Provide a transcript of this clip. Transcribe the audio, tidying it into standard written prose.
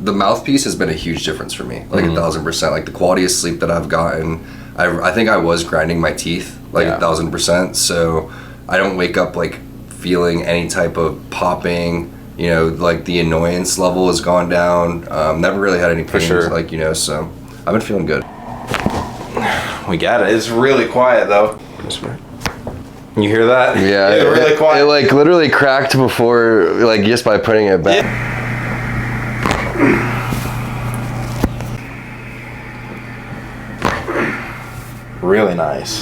the mouthpiece has been a huge difference for me, like 1,000%. Like the quality of sleep that I've gotten, I think I was grinding my teeth like 1,000%. So I don't wake up like feeling any type of popping. You know, like the annoyance level has gone down. Never really had any pains, like, you know, so I've been feeling good. We got it. It's really quiet though. You hear that? Yeah, it's really quiet. It like literally cracked before, like just by putting it back. Really nice.